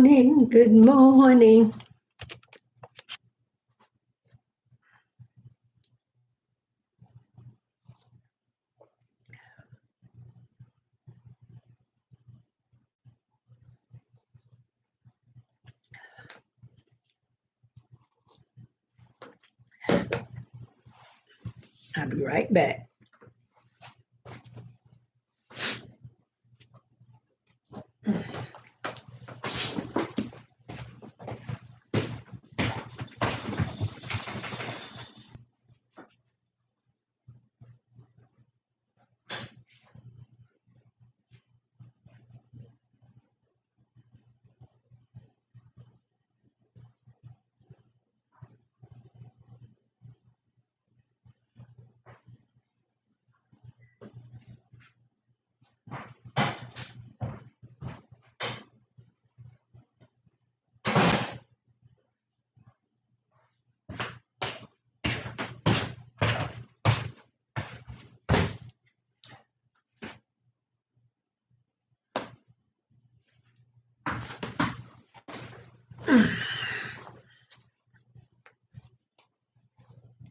Morning, good morning. I'll be right back.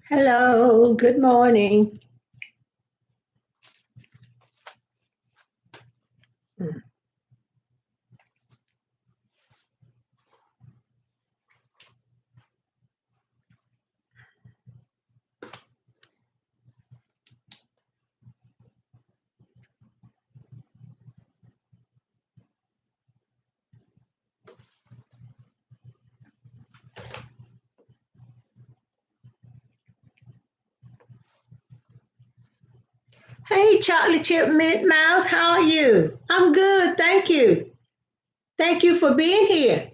Hello, good morning. Hey, Chocolate Chip Mint Mouse, how are you? I'm good, thank you. Thank you for being here.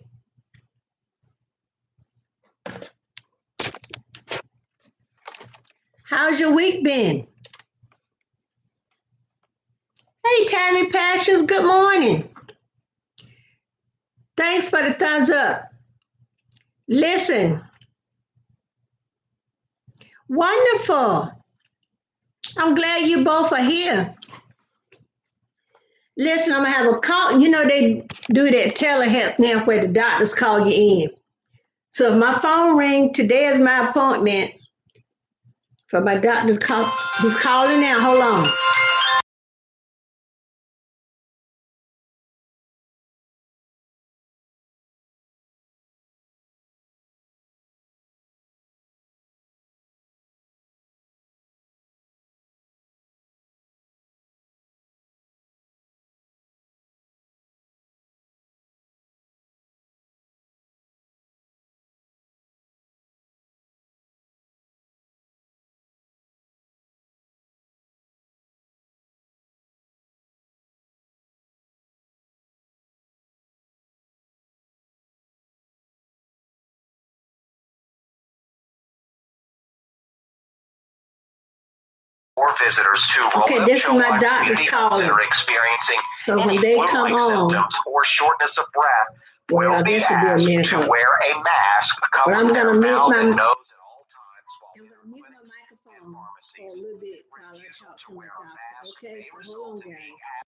How's your week been? Hey, Tammy Pastures, good morning. Thanks for the thumbs up. Listen, wonderful. I'm glad you both are here. Listen, I'm gonna have a call. You know they do that telehealth now where the doctors call you in. So if my phone ring, today is my appointment for my doctor. Call, he's calling now. Hold on. More visitors to Okay, Roanoke this is my Chilliwack doctor's Community Homes calling. that are experiencing So when any they come flu-like on, symptoms or shortness of breath well, will be this will be a asked minute. to Hold on. wear a mask But covering I'm their gonna mute mouth my and nose at all times while I'm gonna entering mute my clinics and microphone for pharmacies. a little bit while I Refusal talk to to my wear a doctor. mask Okay, may so hold result on, in being guys.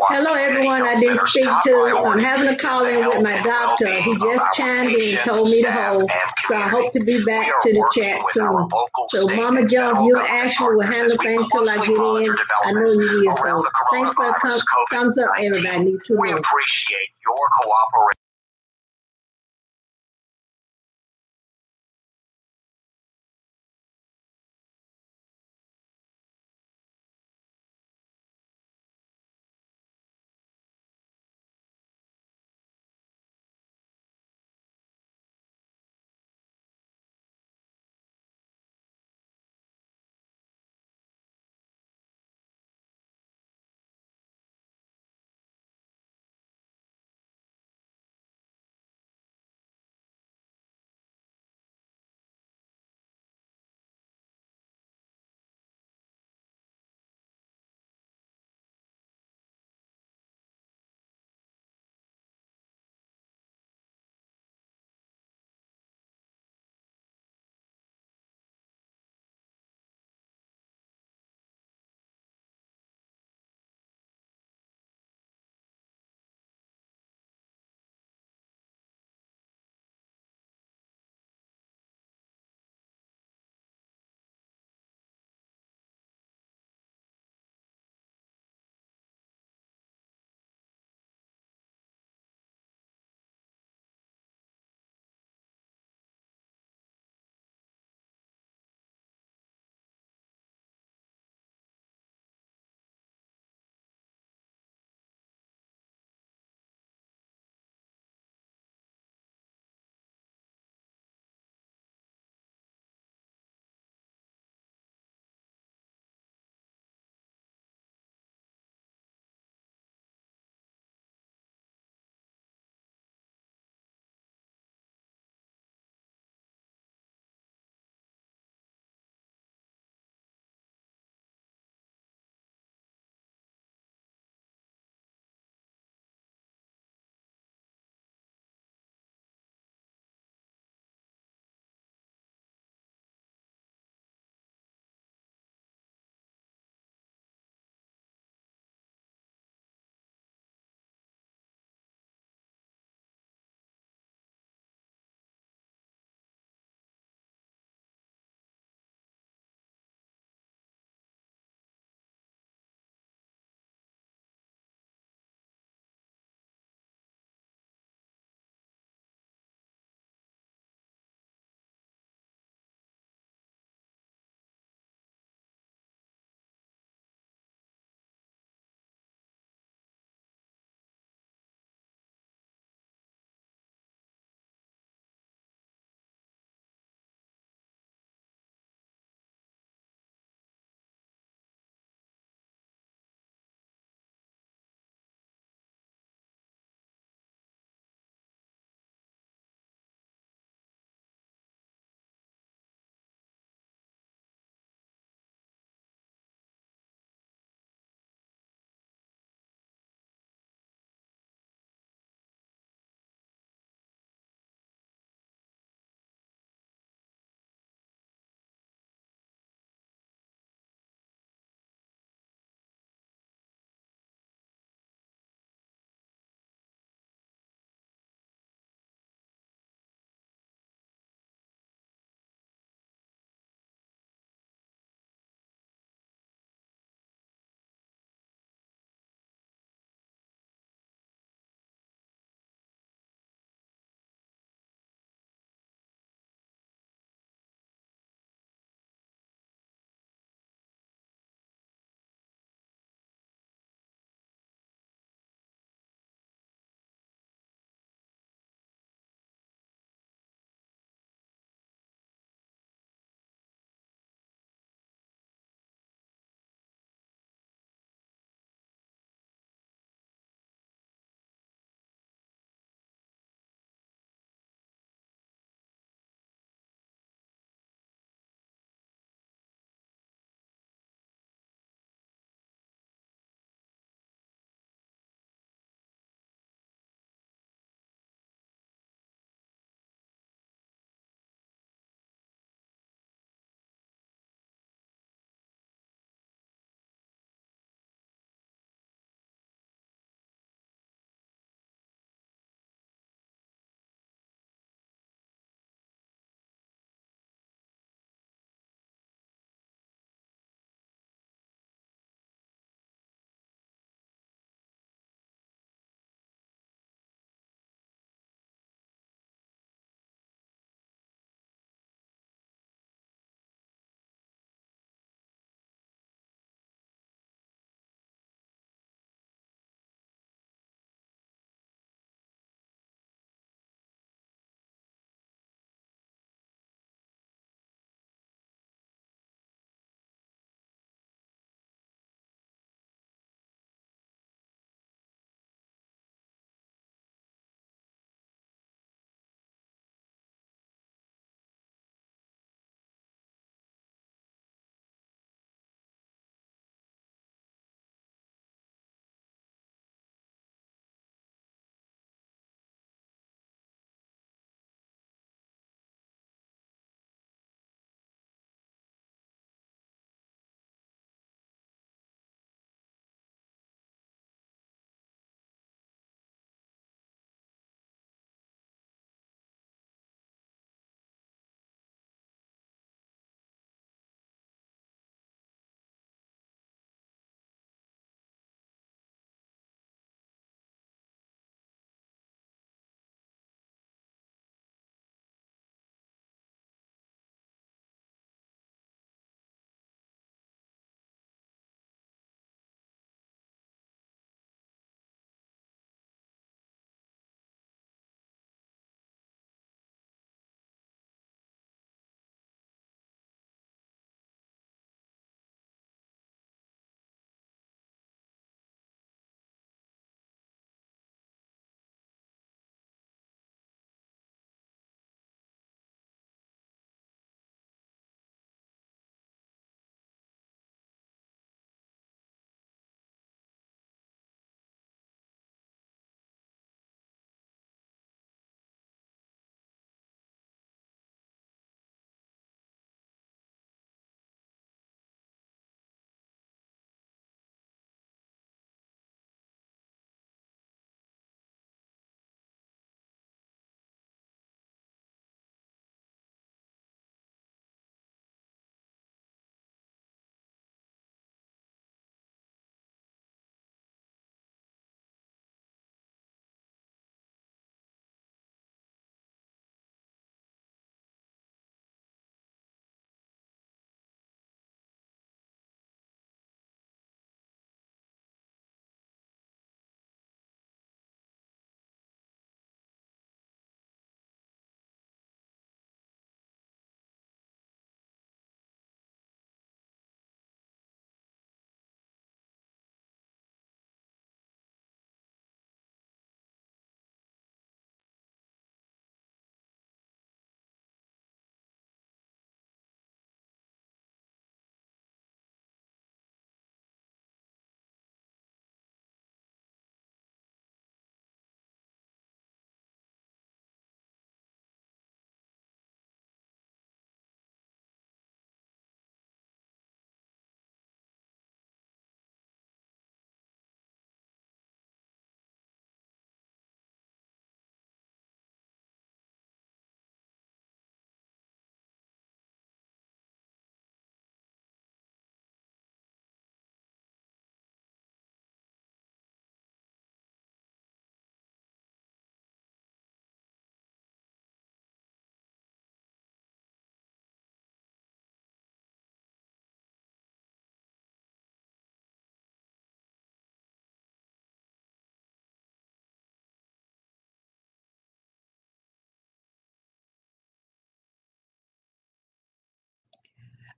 Hello, everyone I didn't speak to. I'm having a call in with my doctor. He just chimed in and told me to hold. So I hope to be back to the chat soon. So, Mama Joe, if you and Ashley will handle things till I get in, I know you will. So, thanks for the thumbs up, everybody. Need to We know. appreciate your cooperation.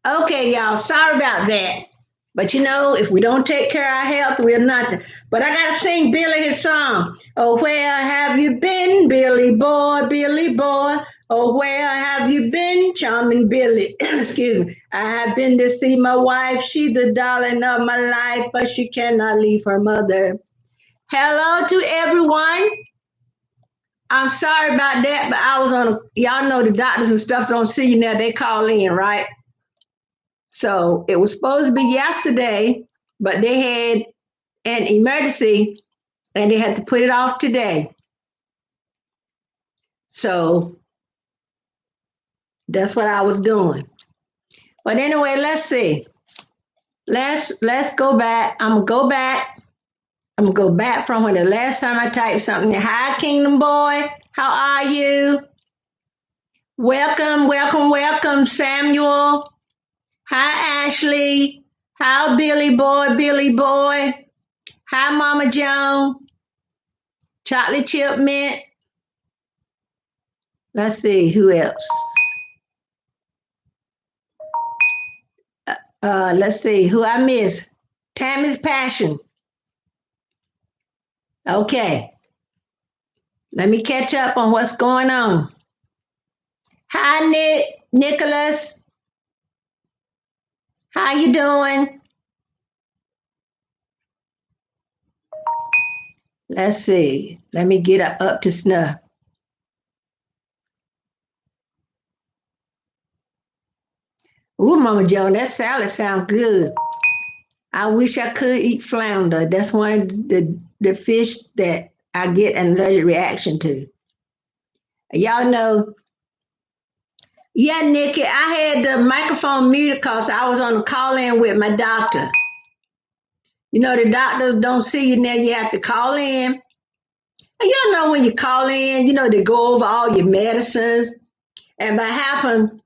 Okay, y'all, sorry about that. But you know, if we don't take care of our health, we're nothing. But I gotta sing Billy his song. Oh, where have you been, Billy boy, Billy boy? Oh, where have you been, charming Billy? Excuse me. I have been to see my wife. She's the darling of my life, but she cannot leave her mother. Hello to everyone. I'm sorry about that, but I was on y'all know the doctors and stuff don't see you now. They call in, right? So it was supposed to be yesterday, but they had an emergency and they had to put it off today. So that's what I was doing. But anyway, let's see. Let's go back. I'm gonna go back. I'm gonna go back from when the last time I typed something. Hi, Kingdom Boy. How are you? Welcome, welcome, welcome, Samuel. Hi, Ashley. How Billy Boy, Billy Boy. Hi, Mama Joan. Chocolate Chip Mint. Let's see who else. Let's see who I miss. Tammy's Passion. Okay, let me catch up on what's going on. Hi, Nicholas. How you doing? Let's see. Let me get up to snuff. Ooh, Mama Joan, that salad sounds good. I wish I could eat flounder. That's one of the fish that I get an allergic reaction to. Y'all know. Yeah, Nikki, I had the microphone muted because I was on a call in with my doctor. You know, the doctors don't see you now. You have to call in. And y'all know when you call in, you know, they go over all your medicines. And by happen,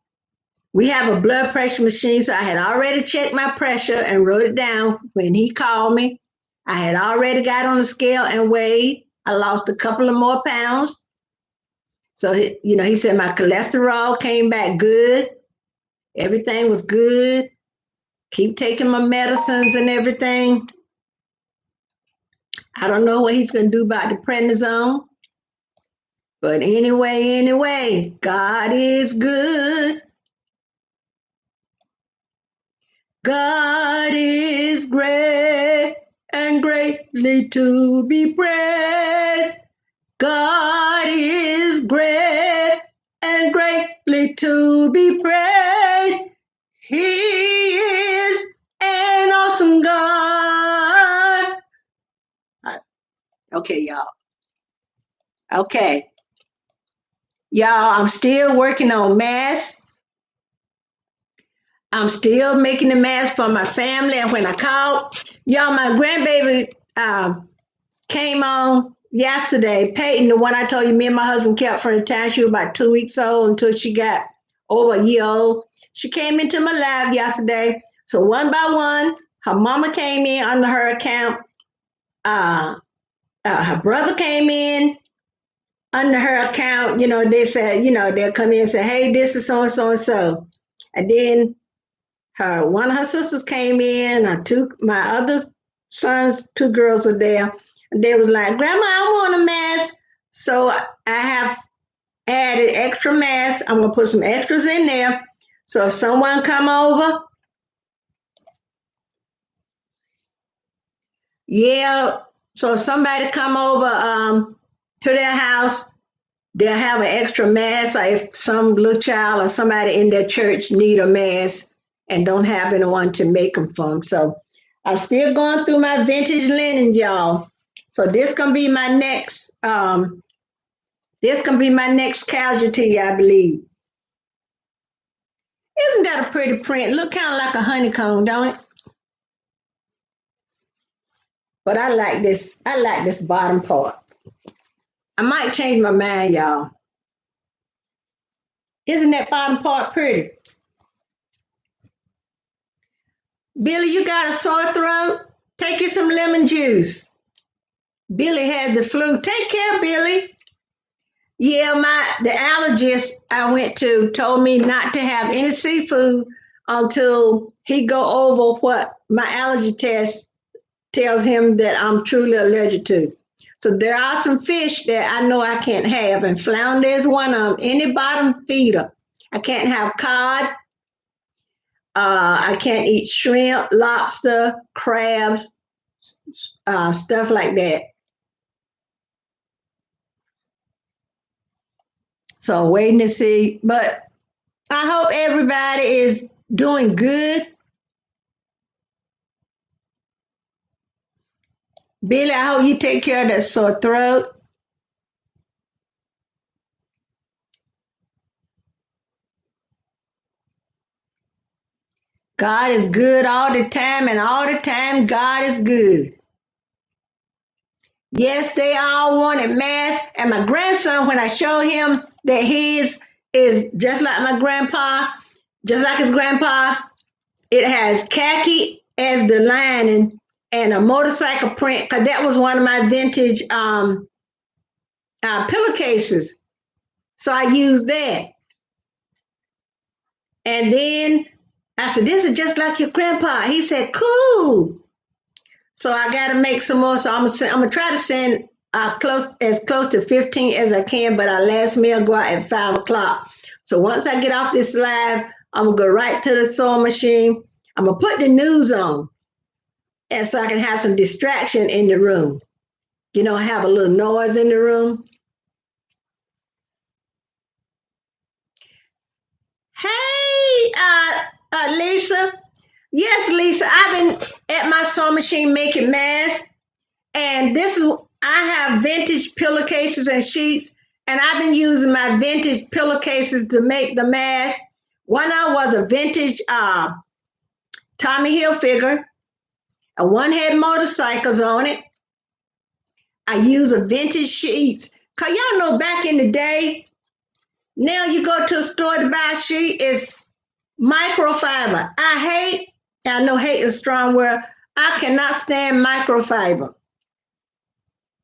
we have a blood pressure machine. So I had already checked my pressure and wrote it down when he called me. I had already got on the scale and weighed. I lost a couple of more pounds. So, he said my cholesterol came back good. Everything was good. Keep taking my medicines and everything. I don't know what he's going to do about the prednisone. But anyway, God is good. God is great and greatly to be praised. God is great and greatly to be praised. He is an awesome God. Okay, y'all. Okay. Y'all, I'm still working on masks. I'm still making the mask for my family. And when I called, y'all, my grandbaby came on yesterday. Peyton, the one I told you me and my husband kept for the time. She was about 2 weeks old until she got over a year old. She came into my lab yesterday. So one by one, her mama came in under her account. Her brother came in under her account. They said, they'll come in and say, hey, this is so and so and so. And then one of her sisters came in. My other sons, two girls were there. And they was like, Grandma, I want a mask. So I have added extra masks. I'm gonna put some extras in there. So if someone come over, yeah. So if somebody come over to their house, they'll have an extra mask. Or if some little child or somebody in their church need a mask and don't have anyone to make them for them. So I'm still going through my vintage linen, y'all. So this can be my next casualty, I believe. Isn't that a pretty print? Look kind of like a honeycomb, don't it? But I like this. I like this bottom part. I might change my mind, y'all. Isn't that bottom part pretty? Billy, you got a sore throat? Take you some lemon juice. Billy had the flu. Take care, Billy. Yeah, the allergist I went to told me not to have any seafood until he go over what my allergy test tells him that I'm truly allergic to. So there are some fish that I know I can't have, and flounder is one of them. Any bottom feeder. I can't have cod. I can't eat shrimp, lobster, crabs, stuff like that. So waiting to see. But I hope everybody is doing good. Billy, I hope you take care of that sore throat. God is good all the time, and all the time, God is good. Yes, they all wanted masks. And my grandson, when I showed him that his is just like my grandpa, just like his grandpa, it has khaki as the lining and a motorcycle print, because that was one of my vintage pillowcases. So I used that. And then I said, "This is just like your grandpa." He said, "Cool." So I got to make some more. So I'm gonna try to send close to 15 as I can. But our last meal go out at 5 o'clock. So once I get off this live, I'm gonna go right to the sewing machine. I'm gonna put the news on, and so I can have some distraction in the room. Have a little noise in the room. Hey, Lisa. Yes, Lisa. I've been at my sewing machine making masks. And this is, I have vintage pillowcases and sheets, and I've been using my vintage pillowcases to make the mask. One I was a vintage Tommy Hilfiger, and one had motorcycles on it. I use a vintage sheets. Cause y'all know back in the day, now you go to a store to buy a sheet, it's microfiber. I know hate is a strong word. I cannot stand microfiber.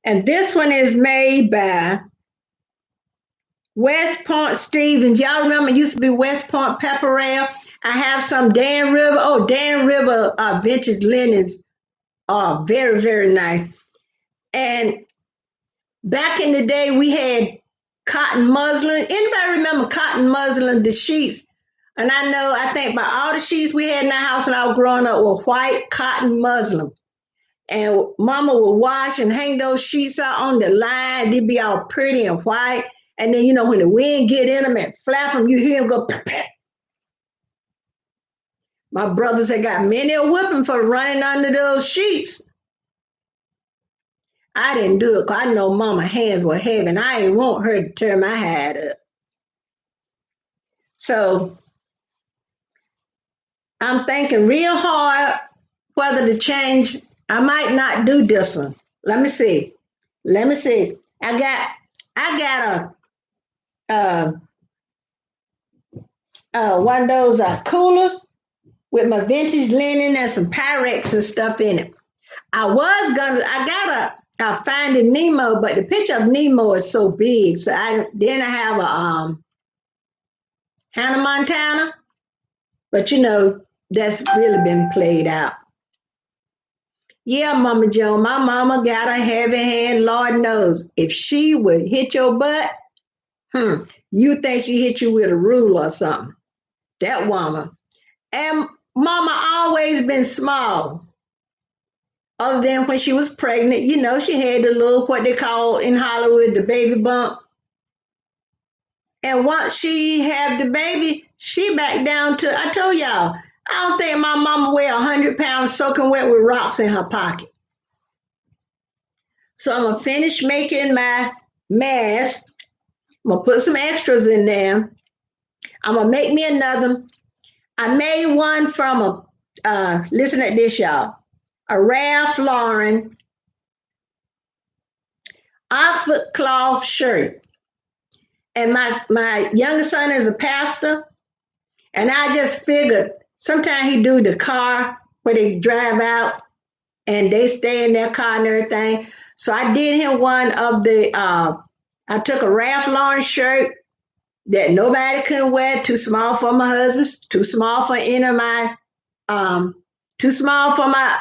And this one is made by West Point Stevens. Y'all remember it used to be West Point Pepper Ale? I have some Dan River. Oh, Dan River vintage linens are very, very nice. And back in the day, we had cotton muslin. Anybody remember cotton muslin, the sheets? And I think by all the sheets we had in the house when I was growing up were white cotton muslin. And mama would wash and hang those sheets out on the line. They'd be all pretty and white. And then, when the wind get in them and flap them, you hear them go, pat, pat. My brothers had got many a whipping for running under those sheets. I didn't do it because I know mama hands were heavy and I didn't want her to tear my head up. So I'm thinking real hard whether to change. I might not do this one. Let me see. Let me see. I got uh, one of those coolers with my vintage linen and some Pyrex and stuff in it. I got a Finding Nemo, but the picture of Nemo is so big. So I have a Hannah Montana, but that's really been played out. Yeah, Mama Joe, my mama got a heavy hand. Lord knows if she would hit your butt, you think she hit you with a ruler or something. That woman. And mama always been small. Other than when she was pregnant, she had the little, what they call in Hollywood, the baby bump. And once she had the baby, she back down to, I told y'all, I don't think my mama weighed 100 pounds soaking wet with rocks in her pocket. So I'm going to finish making my mask. I'm going to put some extras in there. I'm going to make me another. I made one from listen at this, y'all, a Ralph Lauren Oxford cloth shirt. And my youngest son is a pastor, and I just figured sometimes he do the car where they drive out and they stay in their car and everything. So I did him one of the I took a Ralph Lauren shirt that nobody can wear. Too small for my husband. Too small for any of my um. Too small for my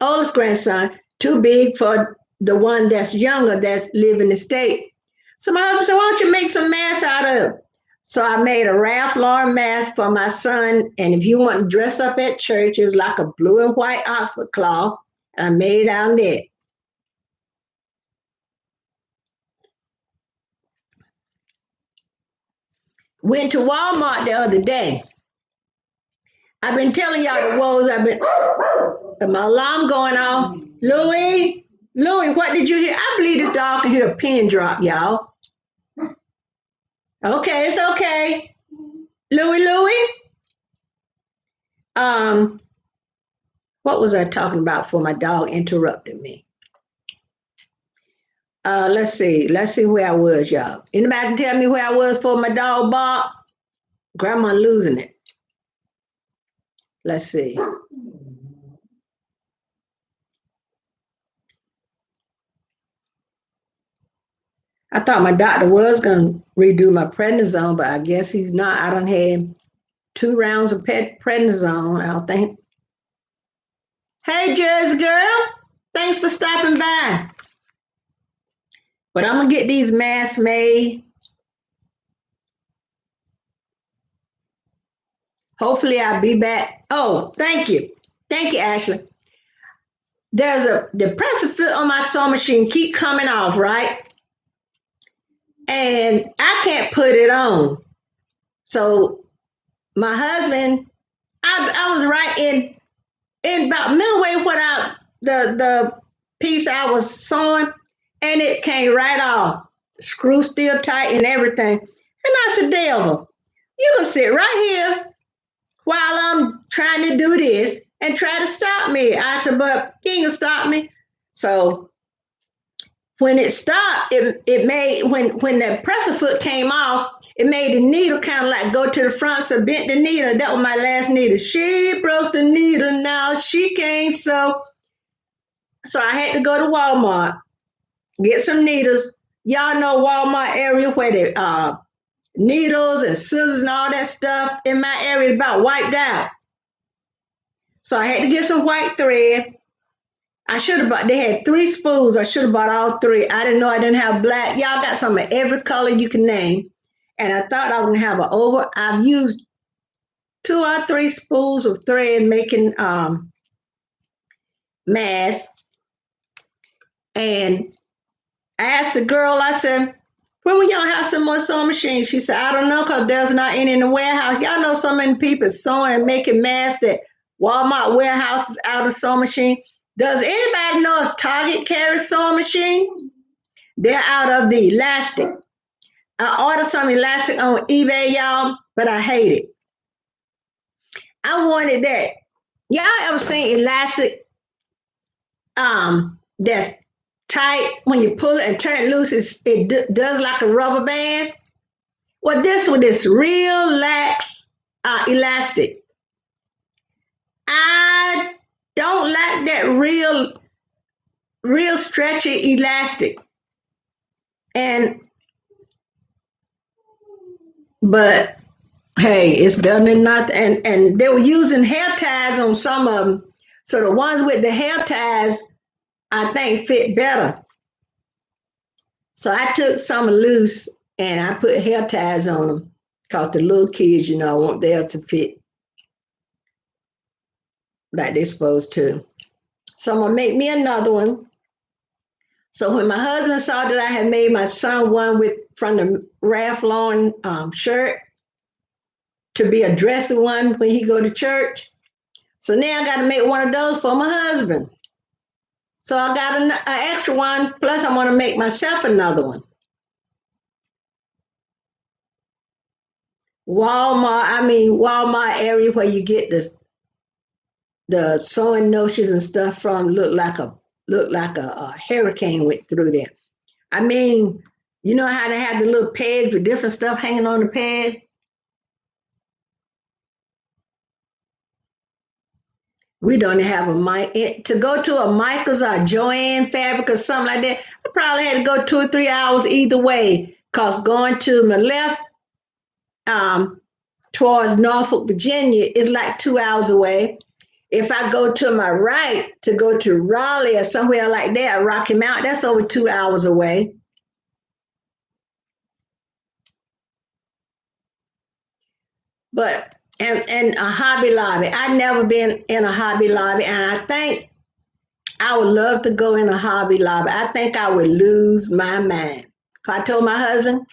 oldest grandson. Too big for the one that's younger that live in the state. So my husband said, "Why don't you make some masks out of it?" So I made a Ralph Lauren mask for my son. And if you want to dress up at church, it's like a blue and white Oxford cloth. And I made it out of that. Went to Walmart the other day. I've been telling y'all the woes. My alarm going off. Louis, what did you hear? I believe this dog can hear a pin drop, y'all. Okay, it's okay. Louis. Um, what was I talking about before my dog interrupted me? Let's see. Let's see where I was, y'all. Anybody can tell me where I was before my dog barked? Grandma losing it. Let's see. I thought my doctor was gonna redo my prednisone, but I guess he's not. I don't have 2 rounds of prednisone, I don't think. Hey, Jersey girl, thanks for stopping by. But I'm gonna get these masks made. Hopefully, I'll be back. Oh, thank you, Ashley. There's the pressure fit on my sewing machine keep coming off, right? And I can't put it on. So my husband, I was right in about middle way without the piece I was sewing, and it came right off. Screw still tight and everything. And I said, Devil, you can sit right here while I'm trying to do this and try to stop me. I said, but you ain't gonna stop me. So when it stopped, it made when the presser foot came off, it made the needle kind of like go to the front, so bent the needle. That was my last needle. She broke the needle. Now she came, so I had to go to Walmart, get some needles. Y'all know Walmart area where the needles and scissors and all that stuff in my area is about wiped out. So I had to get some white thread. I should have bought, they had 3 spools. I should have bought all 3. I didn't know I didn't have black. Y'all got some of every color you can name. And I thought I was going to have I've used 2 or 3 spools of thread making masks. And I asked the girl, I said, when will y'all have some more sewing machines? She said, I don't know because there's not any in the warehouse. Y'all know so many people sewing and making masks that Walmart warehouses out of sewing machine. Does anybody know if Target carries sewing machine? They're out of the elastic. I ordered some elastic on eBay, y'all, but I hate it. I wanted that. Y'all ever seen elastic that's tight when you pull it and turn it loose? Does like a rubber band. Well, this one is real lax elastic. I don't like that real stretchy elastic. And but hey, it's better than nothing. And they were using hair ties on some of them, so the ones with the hair ties, I think, fit better. So I took some loose and I put hair ties on them because the little kids, want theirs to fit like they're supposed to. So I'm gonna make me another one. So when my husband saw that I had made my son one from the Ralph Lauren shirt to be a dressy one when he go to church, so now I got to make one of those for my husband. So I got an extra one. Plus, I want to make myself another one. Walmart area where you get the sewing notions and stuff from look like a hurricane went through there. I mean, you know how they have the little pegs with different stuff hanging on the peg? We don't have a mic. To go to a Michael's or Joanne Fabric or something like that, I probably had to go 2 or 3 hours either way. Because going to my left towards Norfolk, Virginia, it's like 2 hours away. If I go to my right to go to Raleigh or somewhere like that, Rocky Mount, that's over 2 hours away. But and a Hobby Lobby, I've never been in a Hobby Lobby, and I think I would love to go in a Hobby Lobby. I think I would lose my mind. I told my husband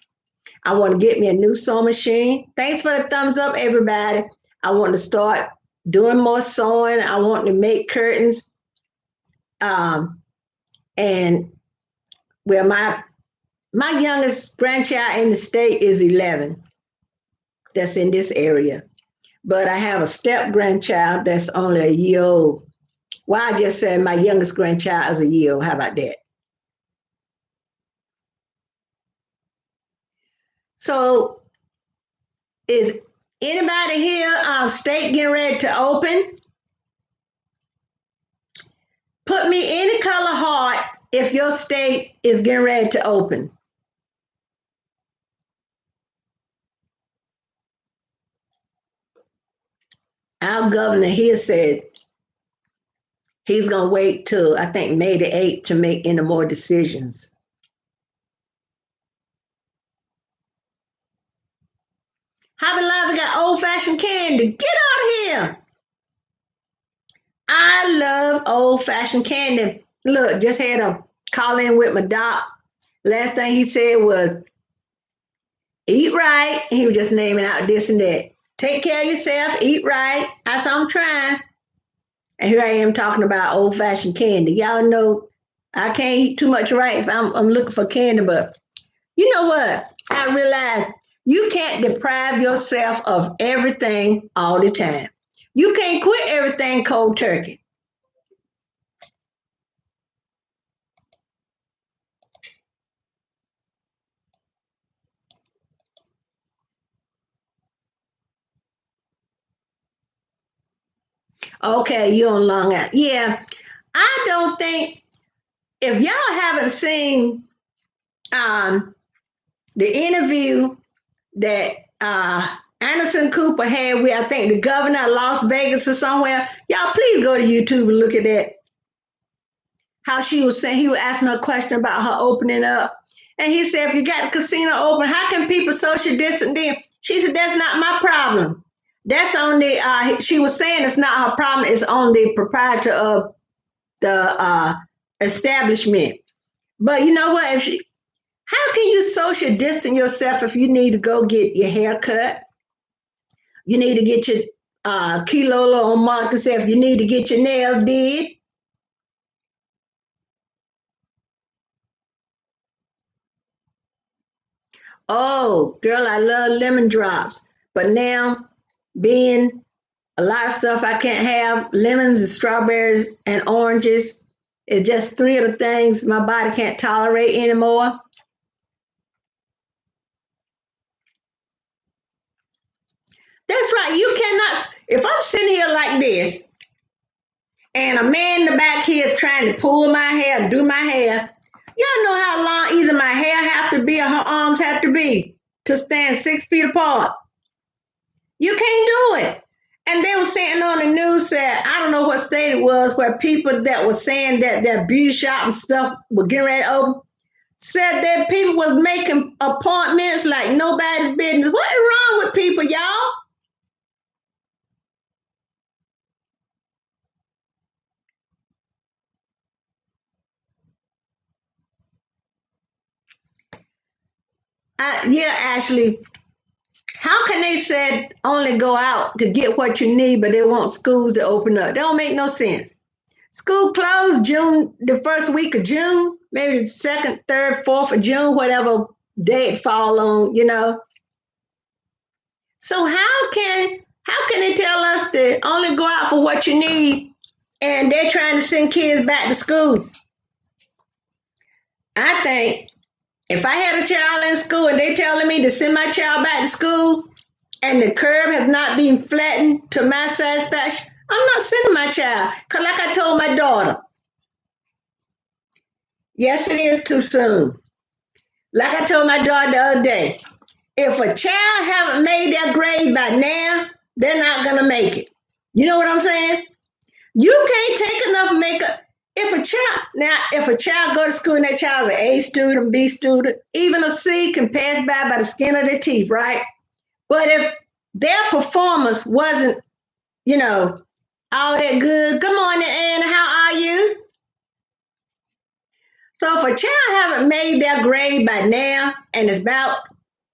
I want to get me a new sewing machine. Thanks for the thumbs up, everybody. I want to start doing more sewing. I want to make curtains. Um, and well, my youngest grandchild in the state is 11. That's in this area. But I have a step grandchild that's only a year old. Well, I just said my youngest grandchild is a year old. How about that? So, is anybody here state getting ready to open? Put me any color heart if your state is getting ready to open. Our governor here said he's going to wait till, I think, May the 8th to make any more decisions. Hobby Lobby got old-fashioned candy. Get out of here. I love old-fashioned candy. Look, just had a call in with my doc. Last thing he said was, eat right. He was just naming out this and that. Take care of yourself, eat right. I said, I'm trying. And here I am talking about old-fashioned candy. Y'all know I can't eat too much right if I'm looking for candy, but you know what? I realize you can't deprive yourself of everything all the time. You can't quit everything cold turkey. Okay, you're on Long Island. Yeah, I don't think if y'all haven't seen um, the interview that Anderson Cooper had with, I think, the governor of Las Vegas or somewhere, y'all please go to YouTube and look at that. How she was saying, he was asking her a question about her opening up. And he said, if you got the casino open, how can people social distance then? She said, that's not my problem. That's on the, she was saying it's not her problem, it's on the proprietor of the establishment. But you know what? How can you social distance yourself if you need to go get your hair cut? You need to get your Kilolo on Marcus if you need to get your nails did. Oh, girl, I love lemon drops. But now, being a lot of stuff I can't have, lemons and strawberries and oranges, it's just three of the things my body can't tolerate anymore. That's right. You cannot, if I'm sitting here like this and a man in the back here is trying to pull my hair, do my hair, y'all know how long either my hair have to be or her arms have to be to stand 6 feet apart. You can't do it. And they were saying on the news that I don't know what state it was where people that were saying that their beauty shop and stuff were getting ready to open said that people was making appointments like nobody's business. What is wrong with people, y'all? Yeah, Ashley, how can they say only go out to get what you need, but they want schools to open up? That don't make no sense. School closed June, the first week of June, maybe the second, third, fourth of June, whatever day it fall on. So how can they tell us to only go out for what you need, and they're trying to send kids back to school? I think if I had a child in school and they telling me to send my child back to school, and the curve has not been flattened to my satisfaction, I'm not sending my child. Because, like I told my daughter, yes, it is too soon. Like I told my daughter the other day, If a child haven't made their grade by now, they're not gonna make it. You know what I'm saying? You can't take enough makeup. If a child go to school and that child is an A student, B student, even a C can pass by the skin of their teeth, right? But if their performance wasn't, you know, all that good. Good morning, Anna. How are you? So if a child haven't made their grade by now and it's about,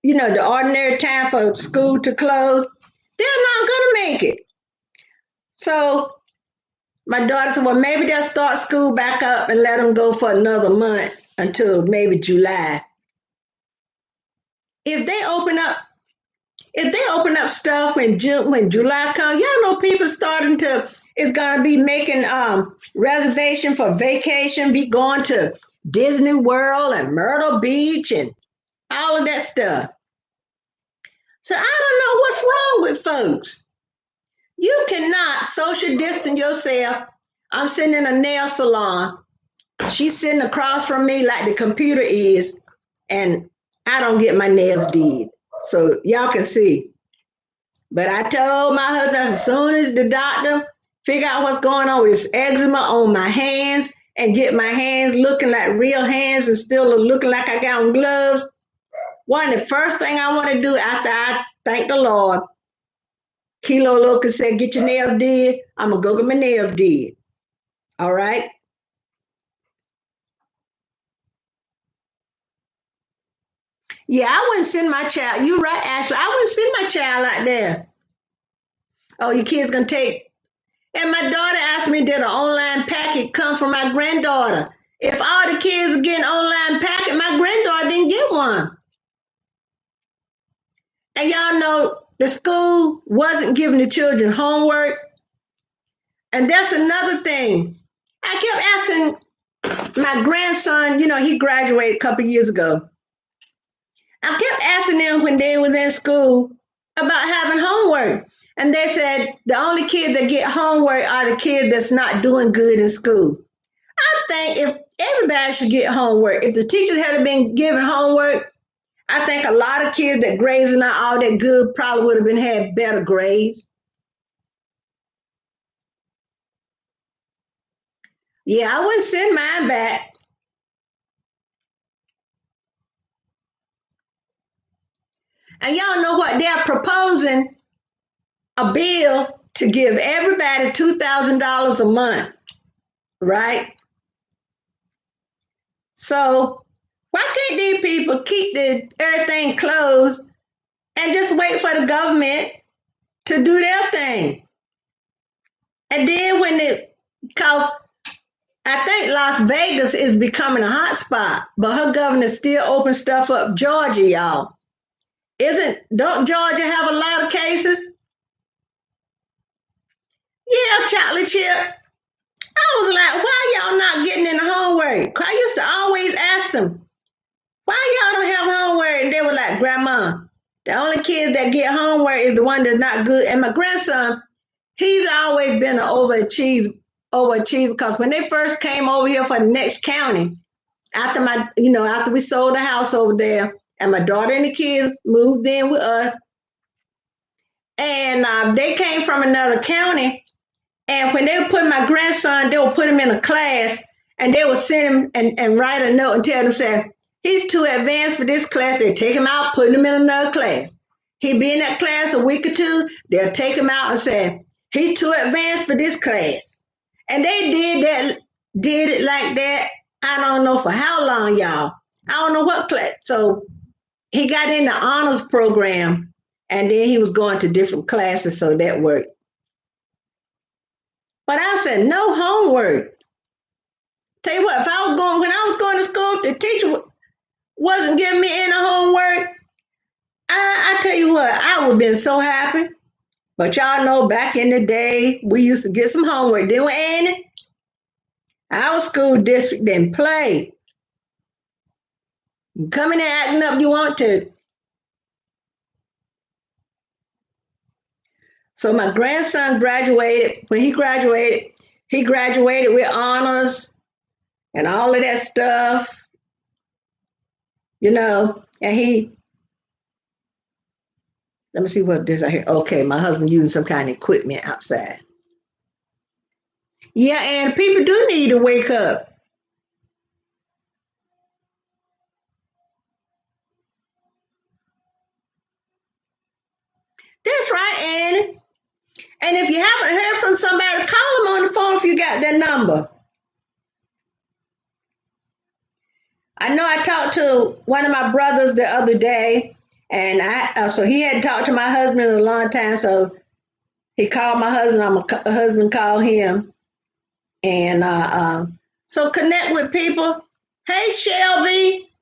the ordinary time for school to close, they're not gonna make it. So my daughter said, well, maybe they'll start school back up and let them go for another month until maybe July. If they open up, if they open up stuff when July comes, y'all know people starting to is gonna be making reservation for vacation, be going to Disney World and Myrtle Beach and all of that stuff. So I don't know what's wrong with folks. You cannot social distance yourself. I'm sitting in a nail salon. She's sitting across from me like the computer is, and I don't get my nails did. So y'all can see. But I told my husband as soon as the doctor figure out what's going on with this eczema on my hands and get my hands looking like real hands and still looking like I got on gloves, one of the first thing I want to do after I thank the Lord, Kilo Loca said, get your nails did. I'm going to go get my nails did. All right? Yeah, I wouldn't send my child. You're right, Ashley. I wouldn't send my child out there. Oh, your kid's going to take. And my daughter asked me, did an online packet come from my granddaughter? If all the kids are getting online packet, my granddaughter didn't get one. And y'all know the school wasn't giving the children homework. And that's another thing. I kept asking my grandson, he graduated a couple of years ago. I kept asking them when they were in school about having homework. And they said the only kids that get homework are the kids that's not doing good in school. I think if everybody should get homework, if the teachers had been given homework, I think a lot of kids that grades are not all that good probably would have been had better grades. Yeah, I wouldn't send mine back. And y'all know what? They're proposing a bill to give everybody $2,000 a month, right? So why can't these people keep everything closed and just wait for the government to do their thing? And then because I think Las Vegas is becoming a hot spot, but her governor still open stuff up. Georgia, y'all. Don't Georgia have a lot of cases? Yeah, Charlie Chip. I was like, why y'all not getting in the homework? I used to always ask them, why y'all don't have homework? And they were like, Grandma, the only kids that get homework is the one that's not good. And my grandson, he's always been an overachiever because when they first came over here for the next county, after we sold the house over there, and my daughter and the kids moved in with us, and they came from another county. And when they would put my grandson, they would put him in a class, and they would send him and write a note and tell him, say, he's too advanced for this class. They take him out, put him in another class. He'd be in that class a week or two. They'll take him out and say, he's too advanced for this class. And they did it like that. I don't know for how long, y'all. I don't know what class. So he got in the honors program, and then he was going to different classes, so that worked. But I said, no homework. Tell you what, when I was going to school, if the teacher wasn't giving me any homework, I tell you what, I would have been so happy. But y'all know back in the day, we used to get some homework, didn't we, Annie? Our school district didn't play. You come in there acting up, you want to. So my grandson graduated. When he graduated with honors and all of that stuff, and Let me see what this I hear. Okay, my husband using some kind of equipment outside. Yeah, and people do need to wake up. That's right, Annie. And if you haven't heard from somebody, call them on the phone if you got their number. I know I talked to one of my brothers the other day, and so he hadn't talked to my husband in a long time, so he called my husband. A husband called him, and so connect with people. Hey, Shelby,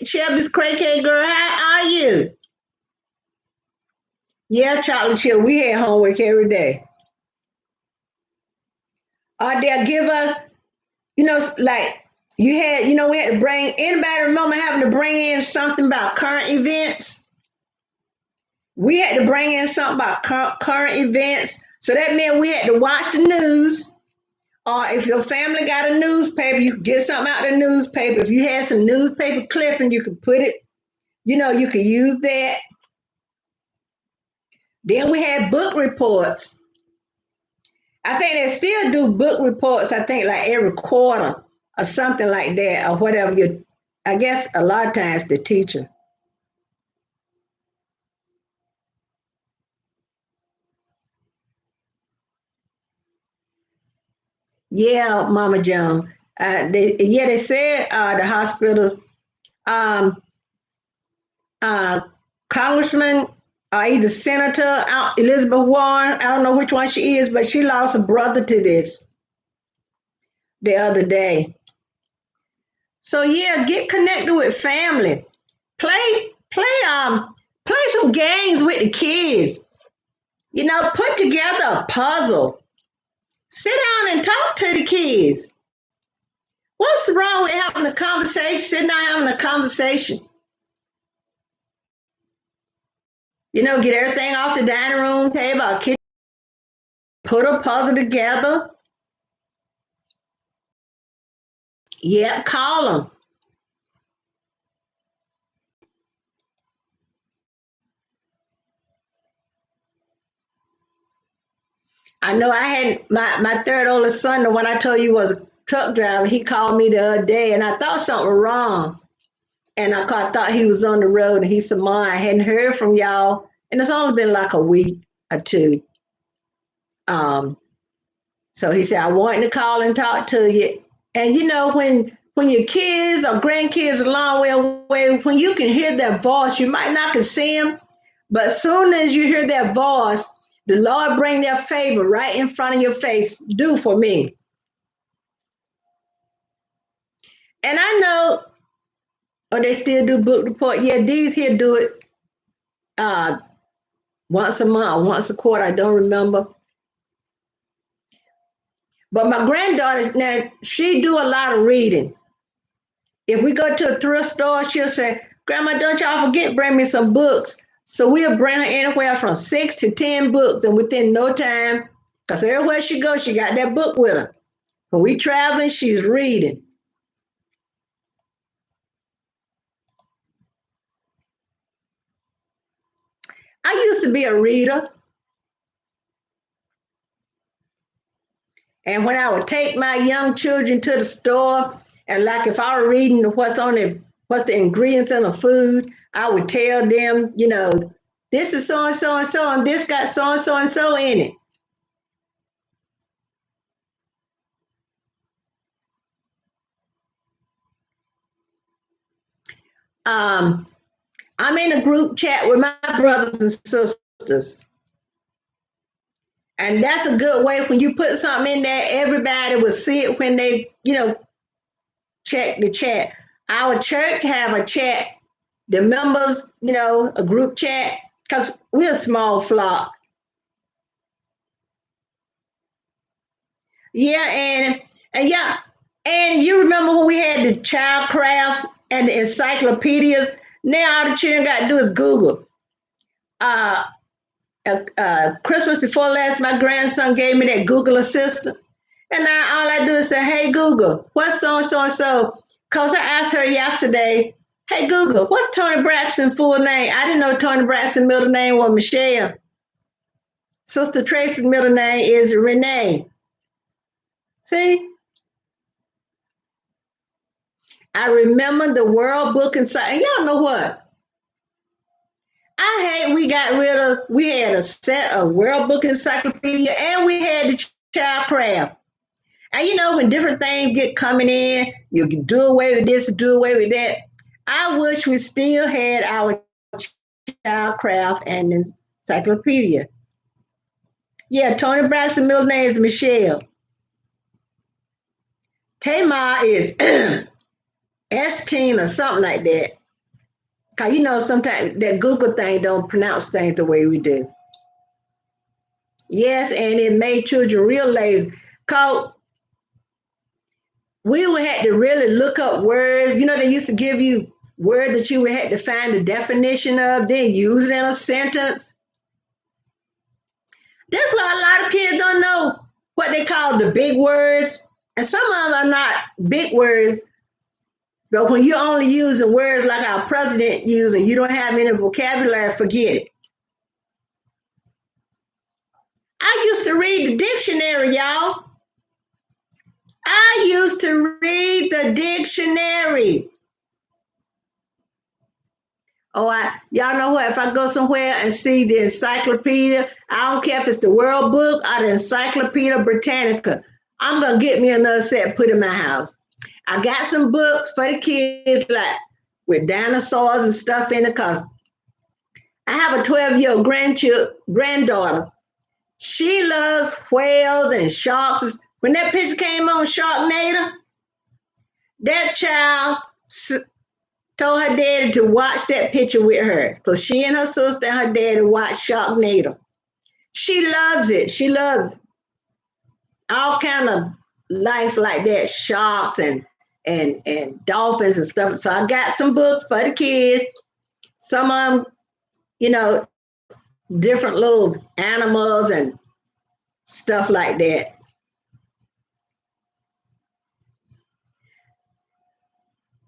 Shelby's crazy girl. How are you? Yeah, Charlie Chill. We had homework every day. Or they'll give us, like we had to bring. Anybody remember having to bring in something about current events? We had to bring in something about current events. So that meant we had to watch the news. Or if your family got a newspaper, you could get something out of the newspaper. If you had some newspaper clipping, you could put it, you could use that. Then we had book reports. I think they still do book reports, I think like every quarter or something like that, or whatever I guess a lot of times the teacher. Yeah, Mama Joan. They said the hospitals, um, uh, Congressman, either Senator Elizabeth Warren, I don't know which one she is, but she lost a brother to this the other day. So yeah, get connected with family. Play some games with the kids. Put together a puzzle. Sit down and talk to the kids. What's wrong with having a conversation, sitting down having a conversation? Get everything off the dining room table, or kitchen, put a puzzle together. Yep, call them. I know I had my third oldest son, the one I told you was a truck driver. He called me the other day, and I thought something was wrong. And thought he was on the road, and he said, "Ma, I hadn't heard from y'all, and it's only been like a week or two." Um, so he said, "I wanted to call and talk to you." And when your kids or grandkids a long way away, when you can hear their voice, you might not can see them, but as soon as you hear their voice, the Lord bring their favor right in front of your face. Do for me. And I know, oh, they still do book report. Yeah, these here do it uh, once a month or once a quarter. I don't remember. But my granddaughter now she do a lot of reading. If we go to a thrift store, she'll say, "Grandma, don't y'all forget bring me some books." So we'll bring her anywhere from 6 to 10 books, and within no time, because everywhere she goes, she got that book with her. When we traveling, she's reading. I used to be a reader, and when I would take my young children to the store, and like if I were reading what's the ingredients in the food, I would tell them, this is so and so and so, and this got so and so and so in it. Um, I'm in a group chat with my brothers and sisters. And that's a good way when you put something in there, everybody will see it when they, check the chat. Our church have a chat, the members, a group chat, because we're a small flock. Yeah, and yeah, and you remember when we had the child craft and the encyclopedias? Now all the children got to do is Google. Uh, Christmas before last, my grandson gave me that Google Assistant. And now all I do is say, "Hey Google, what's so and so and so?" Because I asked her yesterday, Hey Google, what's Tony Braxton's full name? I didn't know Tony Braxton's middle name was Michelle. Sister Tracy's middle name is Renee. See, I remember the World Book and y'all know what? I hate we had a set of World Book Encyclopedia and we had the child craft. And when different things get coming in, you can do away with this, do away with that. I wish we still had our child craft and encyclopedia. Yeah, Tony Braxton's middle name is Michelle. Tamar is S-Teen or something like that. Cause sometimes that Google thing don't pronounce things the way we do. Yes, and it made children real lazy. Cause we would have to really look up words. They used to give you words that you would have to find the definition of, then use it in a sentence. That's why a lot of kids don't know what they call the big words. And some of them are not big words, but when you're only using words like our president used and you don't have any vocabulary, forget it. I used to read the dictionary, y'all. I used to read the dictionary. Oh, y'all know what? If I go somewhere and see the encyclopedia, I don't care if it's the World Book or the Encyclopedia Britannica, I'm gonna get me another set, put in my house. I got some books for the kids, like with dinosaurs and stuff in it, cause I have a 12-year-old granddaughter. She loves whales and sharks. When that picture came on Sharknado, that child told her daddy to watch that picture with her. So she and her sister and her daddy watched Sharknado. She loves it. She loves all kind of life like that, sharks and dolphins and stuff. So I got some books for the kids. Some of them, different little animals and stuff like that.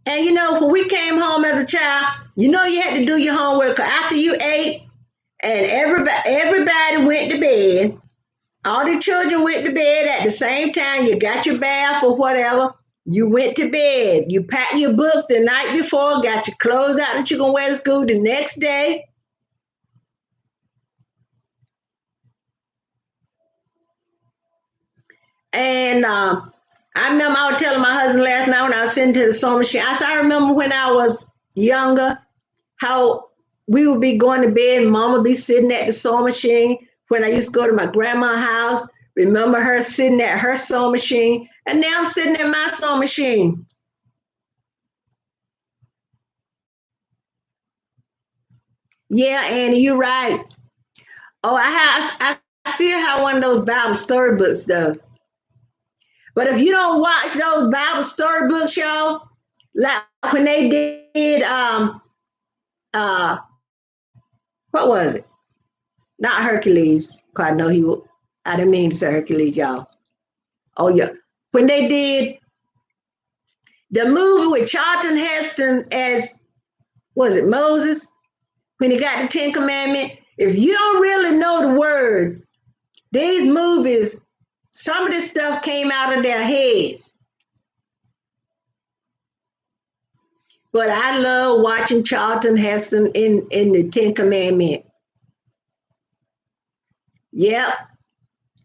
And when we came home as a child, you had to do your homework after you ate, and everybody went to bed. All the children went to bed at the same time. You got your bath or whatever. You went to bed. You packed your books the night before, got your clothes out that you're gonna wear to school the next day. And I remember I was telling my husband last night when I was sitting to the sewing machine. I said, I remember when I was younger, how we would be going to bed and mama would be sitting at the sewing machine. When I used to go to my grandma's house, remember her sitting at her sewing machine, and now I'm sitting at my sewing machine. Yeah, Annie, you're right. Oh, I still have one of those Bible storybooks though. But if you don't watch those Bible storybooks, y'all, like when they did uh what was it? Not Hercules, because I know I didn't mean to say Hercules, y'all. Oh yeah. When they did the movie with Charlton Heston as, was it Moses? When he got the Ten Commandments. If you don't really know the word, these movies, some of this stuff came out of their heads. But I love watching Charlton Heston in the Ten Commandments. Yep.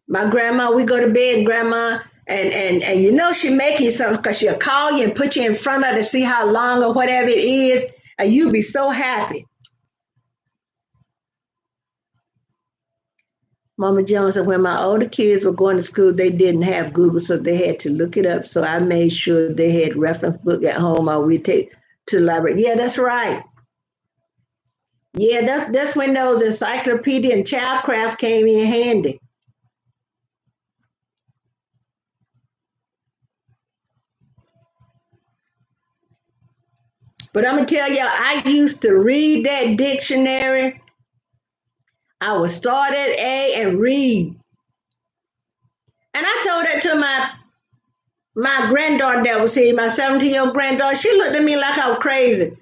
My grandma, we go to bed, grandma, and she make you something because she'll call you and put you in front of her to see how long or whatever it is, and you'll be so happy. Mama Jones said when my older kids were going to school, they didn't have Google, so they had to look it up. So I made sure they had reference book at home or we take to the library. Yeah, that's right. Yeah, that's when those encyclopedia and childcraft came in handy. But I'm gonna tell you, I used to read that dictionary. I would start at A and read. And I told that to my granddaughter that was here, my 17-year-old granddaughter. She looked at me like I was crazy.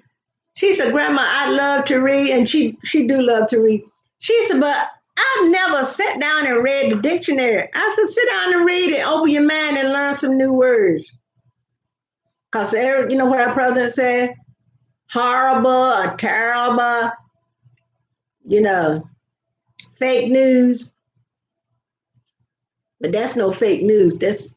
She said, Grandma, I love to read, and she do love to read. She said, but I've never sat down and read the dictionary. I said, sit down and read it, open your mind and learn some new words. Because you know what our president said? Horrible or terrible, you know, fake news. But that's no fake news.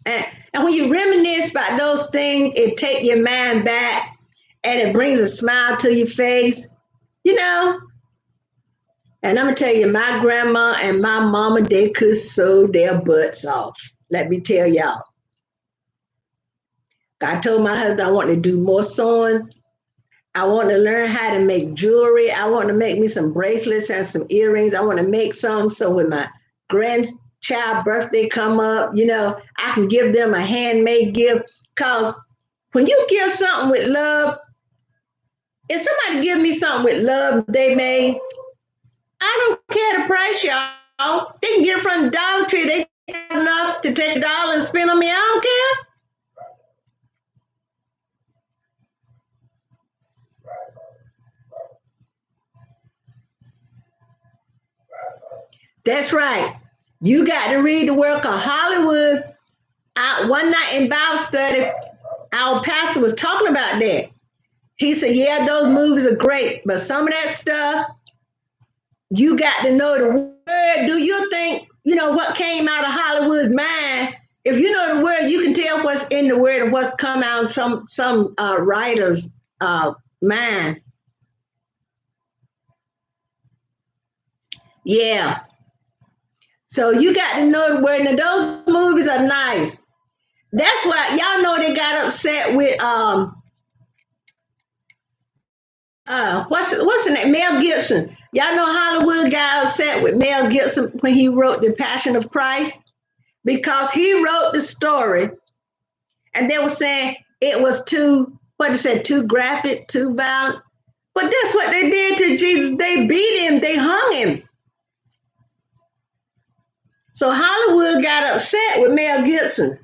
And when you reminisce about those things, it take your mind back and it brings a smile to your face, you know. And I'm gonna tell you, my grandma and my mama, they could sew their butts off. Let me tell y'all. I told my husband I want to do more sewing. I want to learn how to make jewelry. I want to make me some bracelets and some earrings. I want to make some so when my grandchild birthday come up, you know, I can give them a handmade gift. Cause when you give something with love, if somebody give me something with love they made, I don't care the price, y'all. They can get it from the Dollar Tree. They have enough to take $1 and spend on me. I don't care. That's right. You got to read the work of Hollywood. One night in Bible study, our pastor was talking about that. He said, yeah, those movies are great, but some of that stuff, you got to know the word. Do you think, you know, what came out of Hollywood's mind? If you know the word, you can tell what's in the word and what's come out of some writer's mind. Yeah. So you got to know the word. Now those movies are nice. That's why y'all know they got upset with what's the name? Mel Gibson. Y'all know Hollywood got upset with Mel Gibson when he wrote The Passion of Christ because he wrote the story and they were saying it was too, what they said, too graphic, too violent. But that's what they did to Jesus. They beat him, they hung him. So Hollywood got upset with Mel Gibson.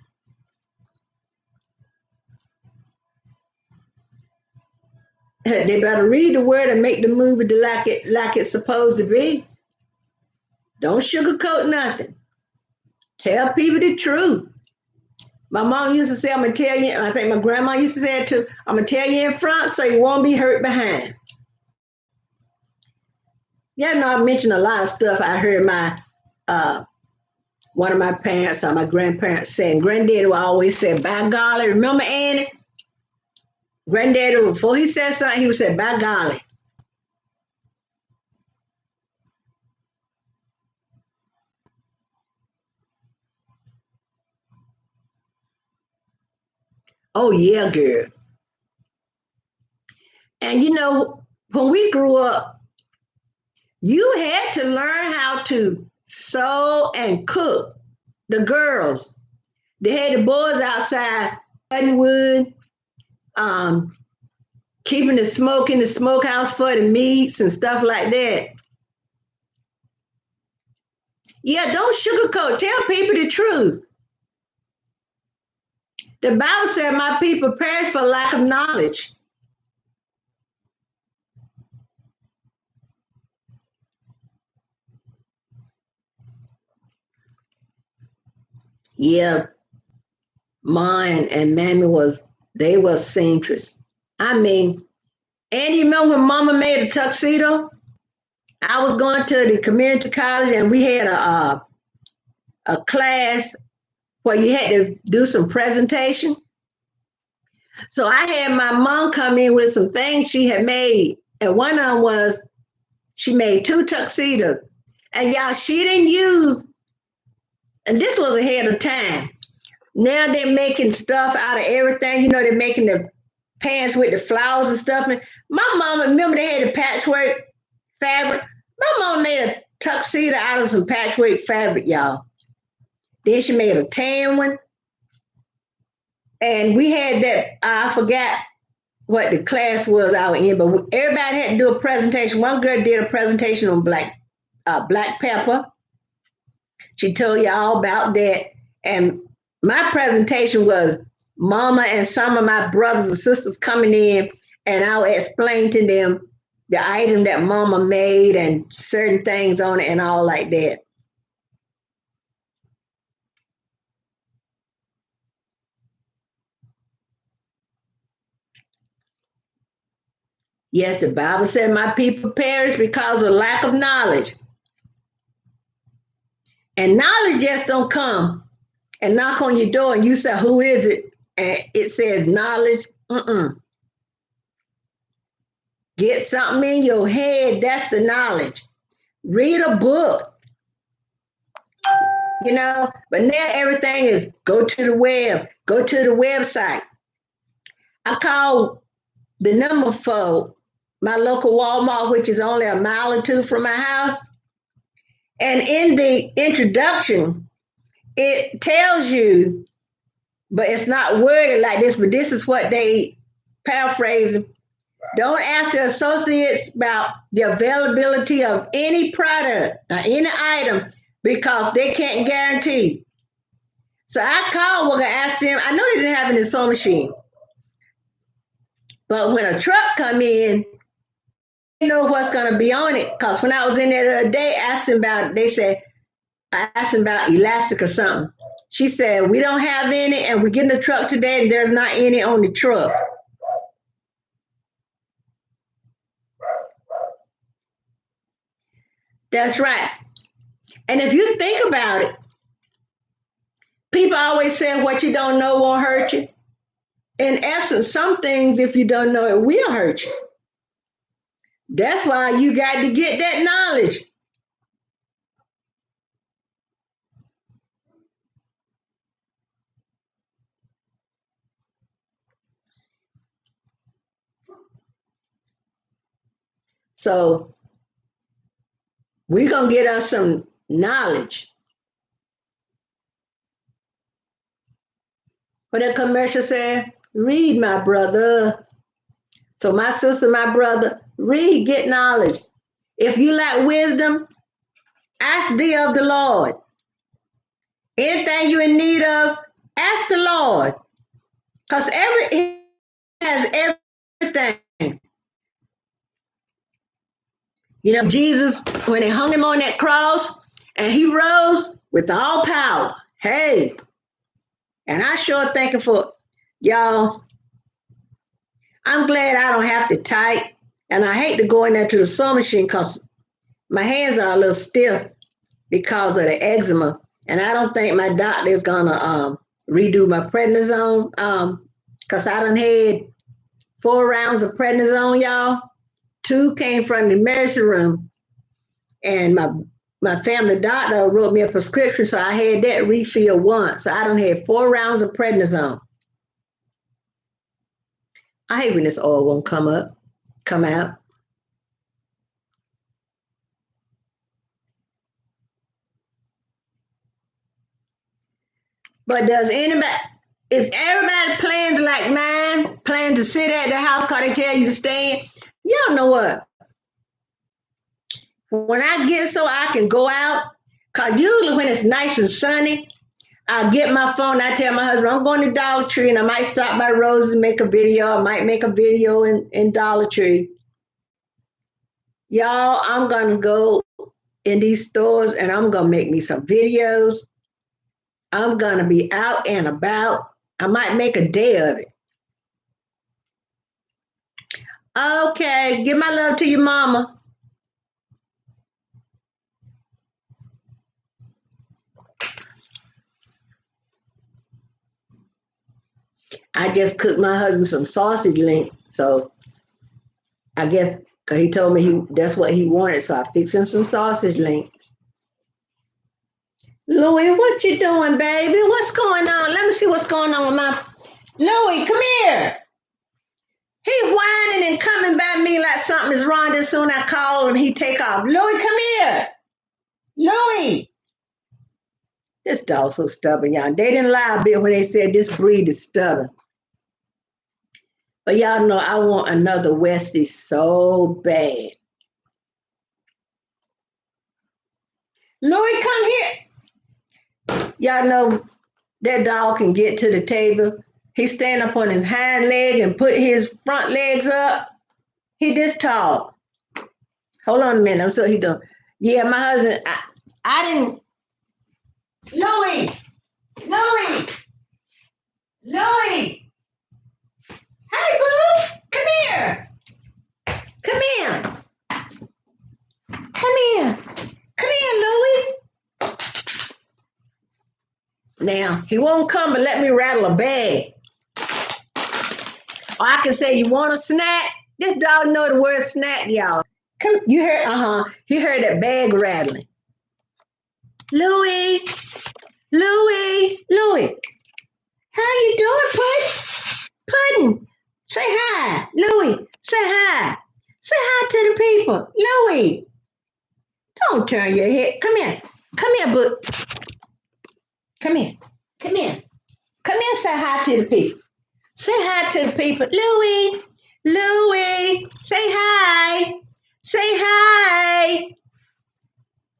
They better read the word and make the movie like it's supposed to be. Don't sugarcoat nothing. Tell people the truth. My mom used to say, I'm gonna tell you, I think my grandma used to say it too, I'm gonna tell you in front so you won't be hurt behind. Yeah, no, I mentioned a lot of stuff I heard my one of my parents or my grandparents saying. Granddaddy would always say, by golly, remember Annie? Granddaddy, before he said something, he would say, by golly. Oh yeah, girl. And you know, when we grew up, you had to learn how to sew and cook. The girls, they had the boys outside cutting wood, um, keeping the smoke in the smokehouse for the meats and stuff like that. Yeah, don't sugarcoat. Tell people the truth. The Bible said, my people perish for lack of knowledge. Yeah, mine and Mammy they was seamstress. I mean, and you remember when Mama made a tuxedo? I was going to the community college and we had a class where you had to do some presentation. So I had my mom come in with some things she had made. And one of them was she made two tuxedos. And y'all, she didn't use, and this was ahead of time. Now they're making stuff out of everything. You know, they're making the pants with the flowers and stuff. My mama, remember they had the patchwork fabric? My mama made a tuxedo out of some patchwork fabric, y'all. Then she made a tan one. And we had that, I forgot what the class was I was in, but everybody had to do a presentation. One girl did a presentation on black pepper. She told you all about that. And my presentation was Mama and some of my brothers and sisters coming in, and I'll explain to them the item that mama made and certain things on it and all like that. Yes, the Bible said my people perish because of lack of knowledge. And knowledge just don't come and knock on your door and you say, who is it? And it says knowledge. Get something in your head. That's the knowledge. Read a book, but now everything is go to the web, go to the website. I called the number for my local Walmart, which is only a mile or two from my house. And in the introduction, it tells you, but it's not worded like this, but this is what they paraphrase. Don't ask the associates about the availability of any product or any item because they can't guarantee. So I called Walker, asked them. I know they didn't have any sewing machine, but when a truck come in, you know what's going to be on it. Because when I was in there the other day, asked them about it, they said, I asked them about elastic or something. She said, we don't have any, and we get in the truck today, and there's not any on the truck. That's right. And if you think about it, people always say what you don't know won't hurt you. In essence, some things, if you don't know it, will hurt you. That's why you got to get that knowledge. So we're going to get us some knowledge. What that commercial said, read, my brother. So my sister, my brother, read, get knowledge. If you lack wisdom, ask thee of the Lord. Anything you're in need of, ask the Lord. Because He has everything. Jesus, when they hung him on that cross and he rose with all power. Hey, and I sure thank you for y'all. I'm glad I don't have to type. And I hate to go in there to the sewing machine because my hands are a little stiff because of the eczema. And I don't think my doctor is going to redo my prednisone because I done had 4 rounds of prednisone, y'all. 2 came from the emergency room. And my family doctor wrote me a prescription, so I had that refill once. So I done had 4 rounds of prednisone. I hate when this oil won't come out. But is everybody plans like mine, plan to sit at the house because they tell you to stay? Y'all know what? When I get so I can go out, because usually when it's nice and sunny, I get my phone, I tell my husband, I'm going to Dollar Tree and I might stop by Rose and make a video. I might make a video in Dollar Tree. Y'all, I'm going to go in these stores and I'm going to make me some videos. I'm going to be out and about. I might make a day of it. Okay, give my love to your mama. I just cooked my husband some sausage links, so I guess because he told me that's what he wanted, so I fixed him some sausage links. Louie, what you doing, baby? What's going on? Let me see what's going on with my Louie. Come here. He whining and coming by me like something is wrong. As soon I call and he take off. Louie, come here. Louie. This dog's so stubborn, y'all. They didn't lie a bit when they said this breed is stubborn. But y'all know I want another Westie so bad. Louie, come here. Y'all know that dog can get to the table He stand up on his hind leg and put his front legs up. He this tall. Hold on a minute. I'm so he doing. Yeah, my husband. I didn't. Louis, Louis, Louis. Hey, boo, come here. Come here. Come here. Come here, Louis. Now, he won't come but let me rattle a bag. Or I can say, you want a snack? This dog know the word snack, y'all. Come, you heard, he heard that bag rattling. Louis, Louis, Louis. How you doing, Puddin'? Puddin', say hi. Louis, say hi. Say hi to the people. Louis, don't turn your head. Come here. Come here, boo. Come here. Come here. Come here, say hi to the people. Say hi to the people. Louis, Louis, say hi. Say hi.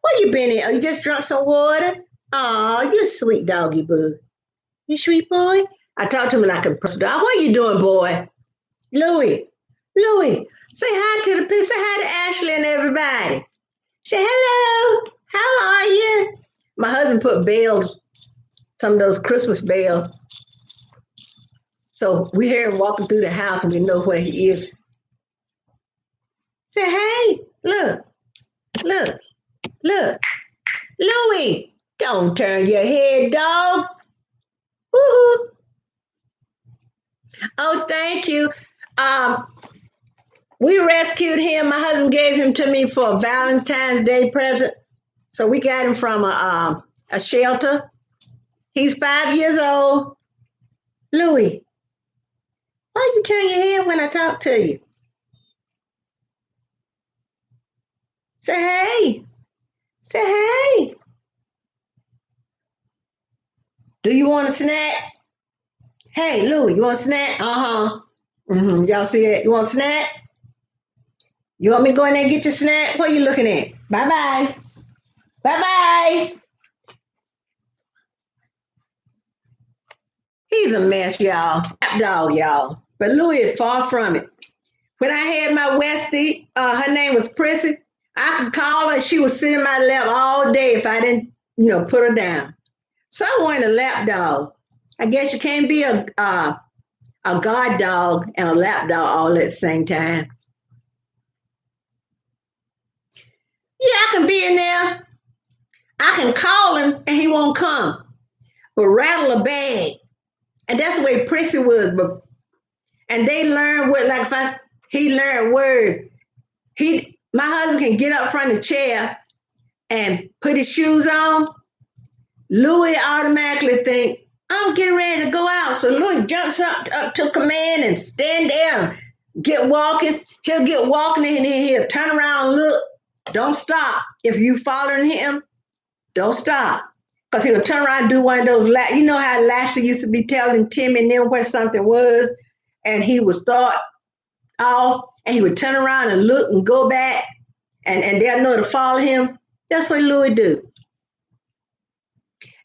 Where you been in? Oh, you just drunk some water? Oh, you sweet doggy boo. You sweet boy? I talk to him like a person dog. What you doing, boy? Louis, Louis, say hi to the people. Say hi to Ashley and everybody. Say hello. How are you? My husband put bells, some of those Christmas bells. So we hear him walking through the house and we know where he is. Say, hey, look, look, look. Louis, don't turn your head, dog. Woo-hoo. Oh, thank you. We rescued him. My husband gave him to me for a Valentine's Day present. So we got him from a shelter. He's 5 years old. Louis, why you turn your head when I talk to you? Say hey. Say hey. Do you want a snack? Hey, Louis, you want a snack? Uh-huh. Mm-hmm. Y'all see that? You want a snack? You want me to go in there and get your snack? What are you looking at? Bye-bye. Bye-bye. He's a mess, y'all. Lap dog, y'all. But Louis is far from it. When I had my Westie, her name was Prissy. I could call her. She would sit in my lap all day if I didn't, put her down. So I wanted a lap dog. I guess you can't be a guard dog and a lap dog all at the same time. Yeah, I can be in there. I can call him and he won't come. But rattle a bag. And that's the way Prissy was. And they learn what, like he learned words. My husband can get up from the chair and put his shoes on. Louis automatically think, I'm getting ready to go out. So Louis jumps up to command and stand there, get walking. He'll get walking and then he'll turn around and look. Don't stop. If you following him, don't stop. Because he'll turn around and do one of those, you know how Lassie used to be telling Timmy and them where something was, and he would start off and he would turn around and look and go back and they'll know to follow him. That's what Louis do.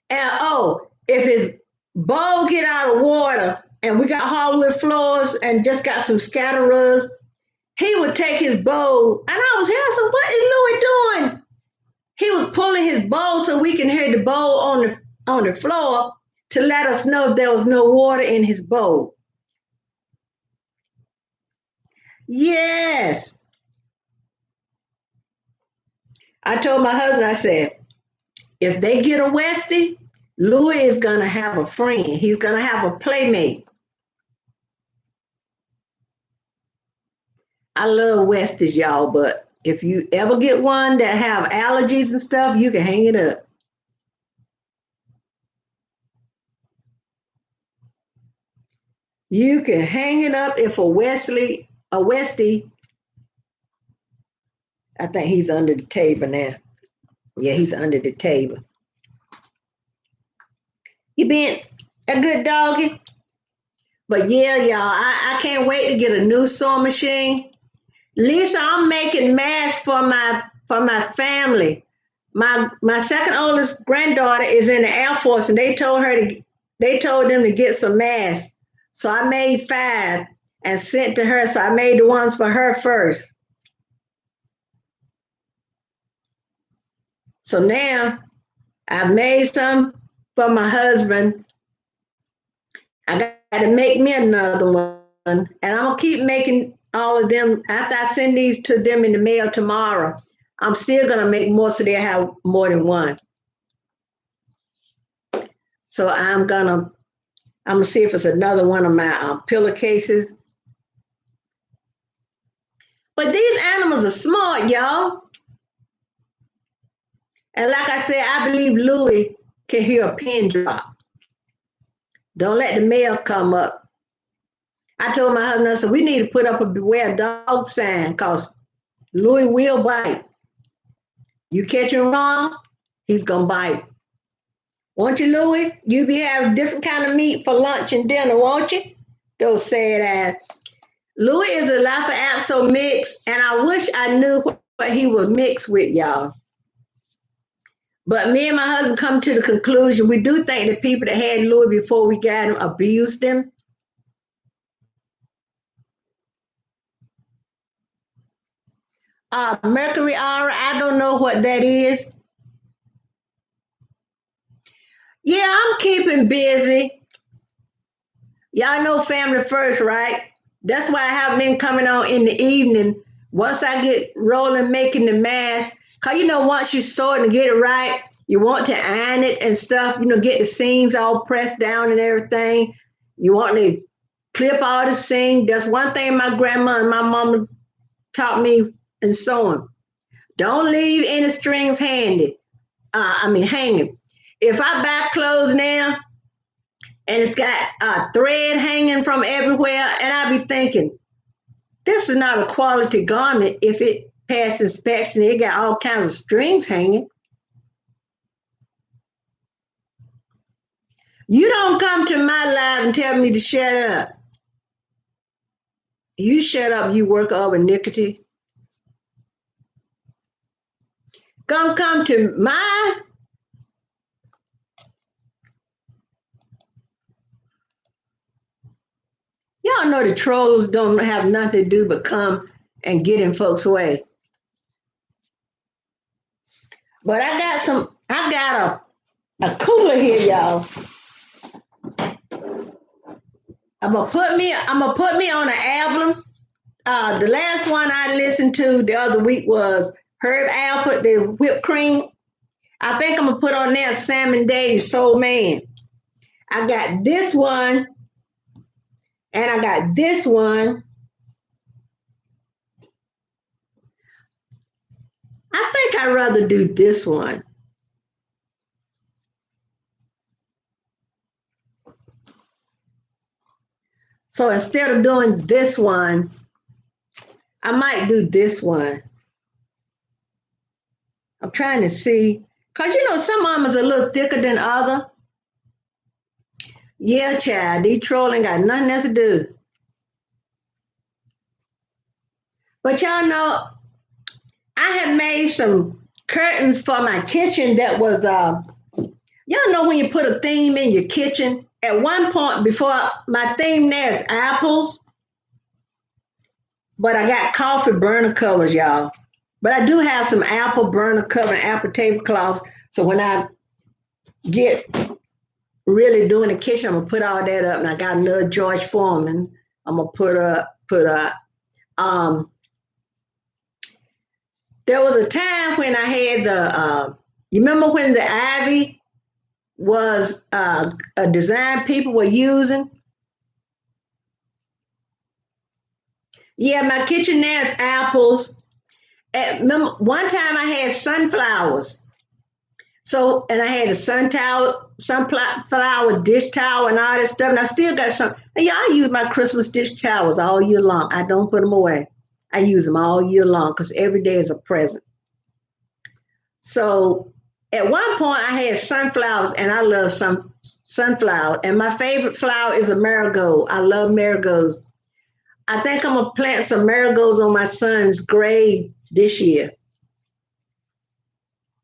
And if his bowl get out of water and we got hardwood floors and just got some scatter rugs, he would take his bowl and I was here. I said, what is Louis doing? He was pulling his bowl so we can hear the bowl on the floor to let us know there was no water in his bowl. Yes. I told my husband, I said, if they get a Westie, Louis is going to have a friend. He's going to have a playmate. I love Westies, y'all, but if you ever get one that have allergies and stuff, you can hang it up. You can hang it up if a Westie, I think he's under the table now. Yeah, he's under the table. You been a good doggy? But yeah, y'all, I can't wait to get a new sewing machine. Lisa, I'm making masks for my family. My second oldest granddaughter is in the Air Force, and they told them to get some masks So I made 5 and sent to her. So I made the ones for her first. So now I've made some for my husband. I got to make me another one. And I'm going to keep making all of them. After I send these to them in the mail tomorrow, I'm still going to make more so they have more than one. So I'm gonna see if it's another one of my pillowcases. But these animals are smart, y'all. And like I said, I believe Louis can hear a pin drop. Don't let the mail come up. I told my husband, I said, we need to put up a beware dog sign because Louis will bite. You catch him wrong, he's gonna bite. Won't you, Louis? You be having different kind of meat for lunch and dinner, won't you? Those sad ass. Louis is a Lafayette Absol mix, and I wish I knew what he would mix with, y'all. But me and my husband come to the conclusion we do think the people that had Louis before we got him abused him. Mercury Aura, I don't know what that is. Yeah, I'm keeping busy. Y'all know family first, right? That's why I haven't been coming on in the evening. Once I get rolling making the mask, because once you sew it and get it right, you want to iron it and stuff, get the seams all pressed down and everything. You want to clip all the seams. That's one thing my grandma and my mama taught me in sewing. Don't leave any strings hanging. If I buy clothes now and it's got a thread hanging from everywhere, and I be thinking, this is not a quality garment if it passed inspection. It got all kinds of strings hanging. You don't come to my live and tell me to shut up. You shut up, you worker of iniquity. Come to my. Y'all know the trolls don't have nothing to do but come and get in folks' way. But I got a cooler here, y'all. I'm gonna put me on an album. The last one I listened to the other week was Herb Alpert, the whipped cream. I think I'm gonna put on there Sam and Dave Soul Man. I got this one, and I got this one. I think I'd rather do this one. So instead of doing this one, I might do this one. I'm trying to see, because some of them is a little thicker than other. Yeah, child, these trolling got nothing else to do. But y'all know, I have made some curtains for my kitchen that was, y'all know when you put a theme in your kitchen, at one point before my theme there is apples, but I got coffee burner covers, y'all. But I do have some apple burner cover and apple tablecloths. So when I get really doing the kitchen, I'm gonna put all that up. And I got another George Foreman. I'm gonna put up. There was a time when I had you remember when the ivy was a design people were using? Yeah, my kitchen now is apples. Remember, one time I had sunflowers. So, and I had a sunflower dish towel and all that stuff. And I still got some. And yeah, I use my Christmas dish towels all year long. I don't put them away. I use them all year long because every day is a present. So at one point I had sunflowers and I love sunflowers. And my favorite flower is a marigold. I love marigolds. I think I'm gonna plant some marigolds on my son's grave this year.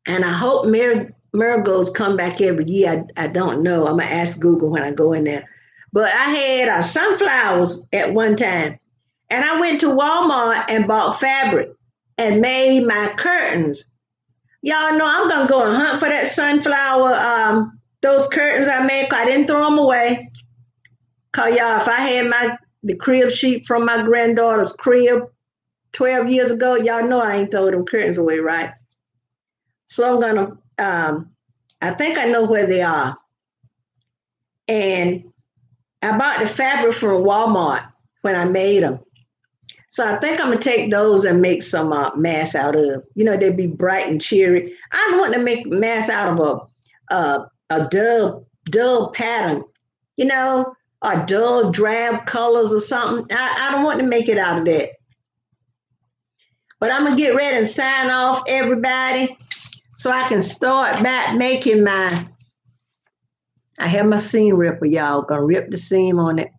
And I hope marigolds come back every year. I don't know. I'm gonna ask Google when I go in there. But I had sunflowers at one time. And I went to Walmart and bought fabric and made my curtains. Y'all know I'm gonna go and hunt for that sunflower, those curtains I made. 'Cause I didn't throw them away. 'Cause y'all, if I had the crib sheet from my granddaughter's crib 12 years ago, y'all know I ain't throw them curtains away, right? So I'm gonna, I think I know where they are. And I bought the fabric from Walmart when I made them. So I think I'm gonna take those and make some masks out of. They'd be bright and cheery. I don't want to make masks out of a dull pattern, or dull drab colors or something. I don't want to make it out of that. But I'm gonna get ready and sign off, everybody, so I can start back making my. I have my seam ripper, y'all. Gonna rip the seam on it.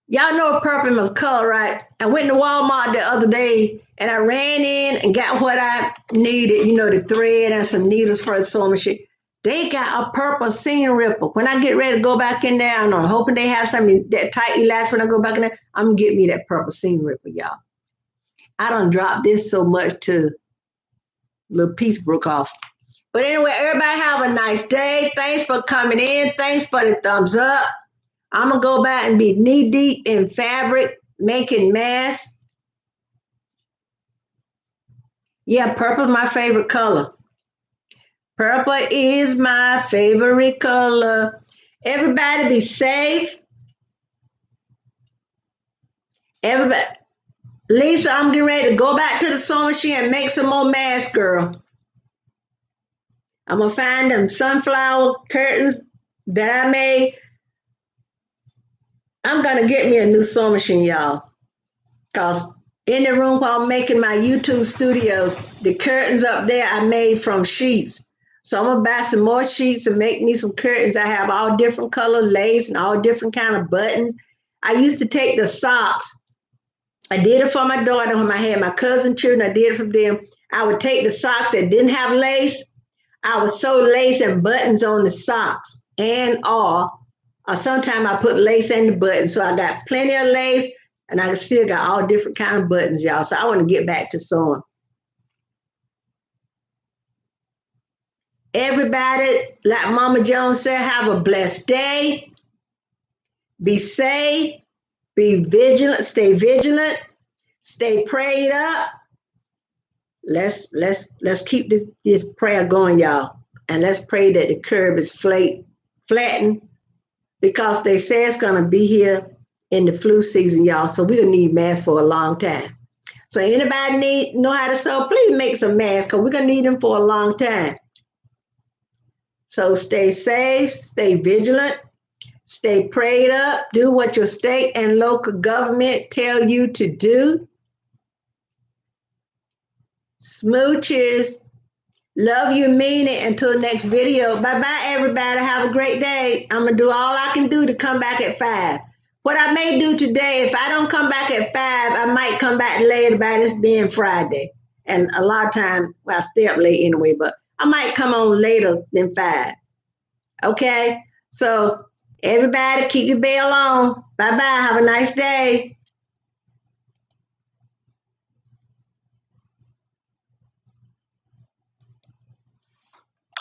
Y'all know purple is color, right? I went to Walmart the other day and I ran in and got what I needed, the thread and some needles for the sewing machine. They got a purple seam ripper. When I get ready to go back in there, I'm hoping they have something that tight elastic when I go back in there. I'm gonna get me that purple seam ripper, y'all. I done dropped this so much to little piece broke off. But anyway, everybody have a nice day. Thanks for coming in. Thanks for the thumbs up. I'm going to go back and be knee deep in fabric, making masks. Yeah, purple is my favorite color. Purple is my favorite color. Everybody be safe. Everybody. Lisa, I'm getting ready to go back to the sewing machine and make some more masks, girl. I'm going to find them sunflower curtains that I made. I'm going to get me a new sewing machine, y'all. Because in the room while I'm making my YouTube studio, the curtains up there I made from sheets. So I'm going to buy some more sheets and make me some curtains. I have all different color lace and all different kind of buttons. I used to take the socks. I did it for my daughter when I had my cousin children. I did it for them. I would take the socks that didn't have lace. I would sew lace and buttons on the socks and all. Or sometimes I put lace in the buttons. So I got plenty of lace and I still got all different kind of buttons, y'all. So I want to get back to sewing. Everybody, like Mama Jones said, have a blessed day. Be safe. Be vigilant. Stay vigilant. Stay prayed up. Let's keep this prayer going, y'all. And let's pray that the curve is flattened, because they say it's going to be here in the flu season, y'all. So we're going to need masks for a long time. So anybody know how to sew, please make some masks, because we're going to need them for a long time. So stay safe, stay vigilant, stay prayed up, do what your state and local government tell you to do. Smooches. Love you, mean it. Until next video. Bye-bye, everybody. Have a great day. I'm going to do all I can do to come back at 5. What I may do today, if I don't come back at 5, I might come back later by this being Friday. And a lot of times, well, I stay up late anyway, but I might come on later than 5. Okay? So, everybody, keep your bell on. Bye-bye. Have a nice day.